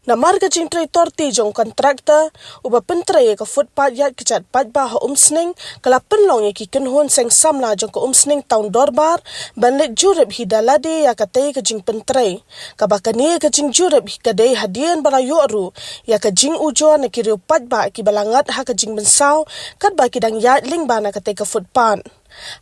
Namar ka jing tray torti jong kontrakta uba pentray ka footpath yat kicat patba ha umsning kala penlong ki kenhon seng samla jong ka umsning taun dorbar banlet jurep hidalade ya katay ka jing pentray kabakani ka jing jurep hikadai hadian bala yoru ya ka jing ujo na kiriu patba ki balangat ha ka jing bensaw kat ba kidang yat ling bana katay ka footpath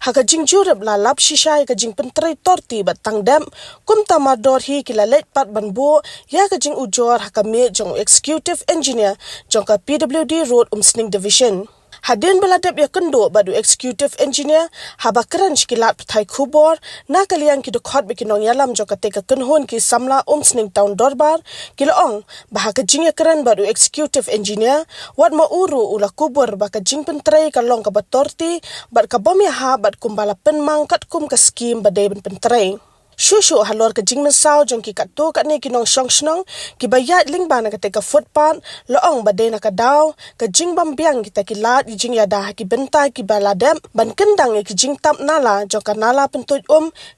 Haka jing jurep la lap shisha ka jing pentray torti bat tangdam kum tamador hi kila let pat banbo ya ka jing ujor haka me jong executive engineer jong ka PWD road umsning division Hadin beladap ya kendo badu executive engineer haba keran kilat petai kubor na kalian ki dokot bikinong yalam jong ka teka kenhon ki samla umsning taun dorbar kila ong baha ka jing ya keran badu executive engineer wat ma uru ula kubur baka jing pentray ka long ka batorti bat ka bom ya ha bat kumbala penmang kat kum ka skim badai ben pentray Shushu halor ka jing mensaw jong ki kato kat ni kinong syong snong ki bayat ling bana ka teka footpath loong badai na ka daw ka jing bambiang kita kilat ki jing yada ki bentai ki baladam ban kendang ki jing tap nala jong ka nala pentuj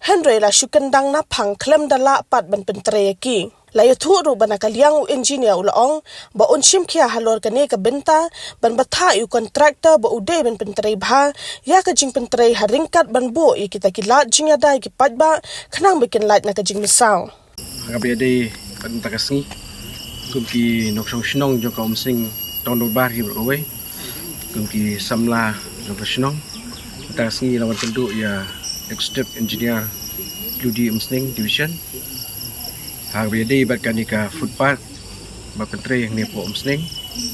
Henry la syukendang na pang klem dala pat ban pentre ki Layo turu bana kaliang engineer ulaong ba unshim kia halor ka ni ka benta ban bata yu kontrakta ba uday ban pentrei bha ya ka jing pentrei haringkat ban bo i kita kilat jing yadai ki patba kanang bikin light na ka jing misaw Ngabi aday kan takasngi kumki noksong shnong jong ka umsing taun dorbar hi berowai kumki samla jong ka shnong takasngi lawan tentu ya executive engineer Ludi umsning division Harbi day bat kani ka footpath ba pentre yang ni po umsning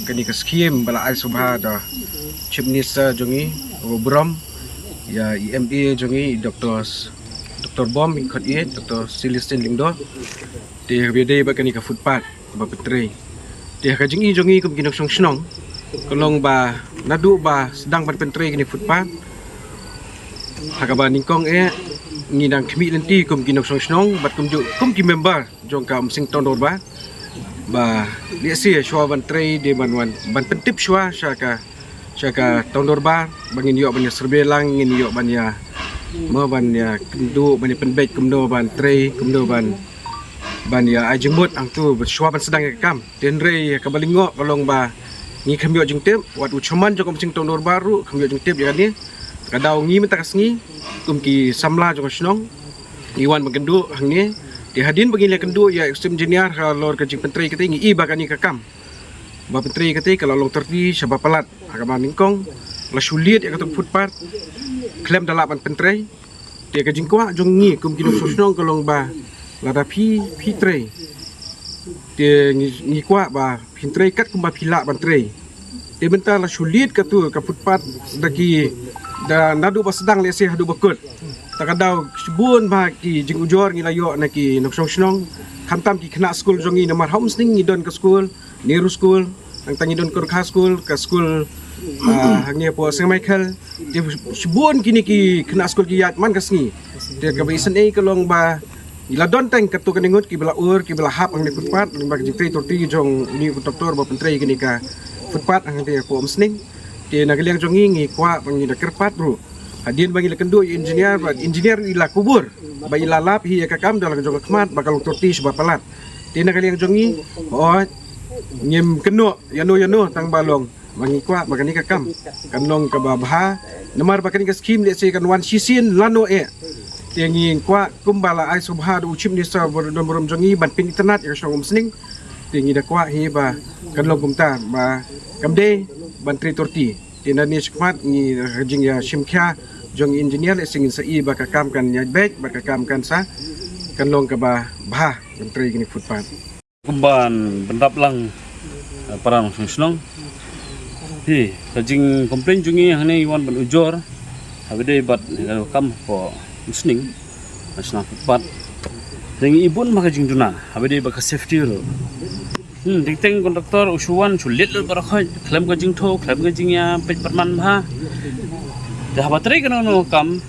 kani ka skim bala al subha da chief minister jongi brom ya EMA jongi Dr. Bom ikut ye Dr. Celestin Lingdo di harbi day bat kani ka footpath ba pentre di ka jingi jongi kum kinok song snong kolong ba nadu ba sedang bat pentre kani footpath hakaba ningkong ngidang kemi lenti kum kinok song snong bat kum ki member jong ka umsing taun dorbar ba liasi shwa ban trei de banwan ban pentip shwa syaka taun dorbar bangin yo ban serbelang ngin yo ban ya mo ban ya kendu ban penbet kumdo ban trei kumdo ban ya ajemut ang tu shwa ban sedang kam tenre ka balingo kolong ba ngi kami yo jing tip wat uchoman jong umsing taun dorbar ru kami yo jing tip ya ni kadau ngi mentakas ngi kumki samla jong snong iwan magendu hangni di hadin begini kendu ya extreme engineer halor ka jing pentri kete ngi iba kani ka kam ba pentri kete kalau long terdi saba palat agama ningkong la sulit ya ka footpath klem dalapan pentri dia ka jing kwa jong ngi kumki no snong kalong ba la da pi tre dia ngi kwa ba pintre kat kumba pila pentri dia bentar la sulit ka tu ka footpath daki da nadu ba sedang lesi hadu bakut takadau subun ba ki jing ujor ngi layo na ki noksong snong khantam ki khna school jongi namar homesning ni don ka school neru school ang tangi don ka school hangnya po St. Michael di subun kini ki khna school ki yat man kasngi de ka bisen ei kalong ba ila don tang ka to kaningot ki bala ur ki bala hap ang ni footpath ba jing tre torti jong ni doktor ba pentre kini ka footpath ang te po homesning di nagaliang jongi ngi kwa bangi na kerpat bro hadin bangi lekendo engineer ila kubur ba ila lap hi ka kam dalang jong kmat bakal torti sebab palat di nagaliang jongi oh nyem keno yano tang balong bangi kwa bagani ka kam kanong ka babha namar bakani ka skim le se kan wan sisin lano tingi kwa kumbala ai subha du chim ni sa borom jongi ban pin internet ya song umsning tingi da kwa hi ba kanong kumta ba kamde bantri torti tina ni skmat ni jing ya simkha jong engineer singin sa i baka kam kan ya back baka kam kan sa kan long ka ba bantri gini footpath kumban bendap lang parang snong hi kajing komplain jungi hane iwan ban ujor habide bat kam po musning national footpath dengi ibun maka jing duna habide baka safety ro dingteng kontraktor usuan sulit lo barakhoi klaim ka jing tho klaim ka jing ya pet perman bha dah bateri kana no kam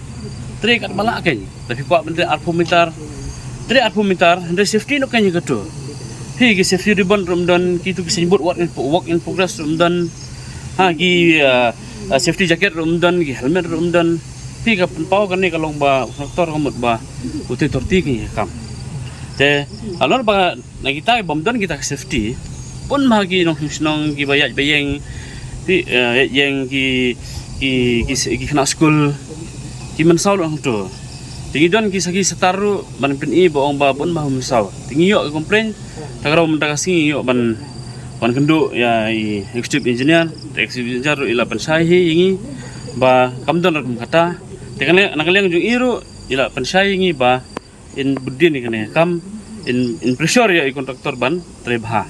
tre kat bala kai tapi kwa bende arpometer hande safety no kanya gato hi ki safety ribbon rumdan ki tu simbot work in progress rumdan ha ki safety jacket rumdan ki helmet rumdan hi ka pau kan ni kalong ba kontraktor kamut ba uti torti ki kam Te alor ba nakita bomdon kita ke safety pun bagi nong senong ki bayat bayeng ti yang ki kena school ki mensau dong tu. Tinggi don ki sagi setaru ban pen i boong ba pun bah mensau. Tinggi yo komplain tagarau mendakasi yo ban kendu ya executive engineer ila pensai ingi ba kamdon rak kata tekane nakaliang jung iru ila pensai ingi ba in budin ni kane kam in pressure ya kontraktor ban trebha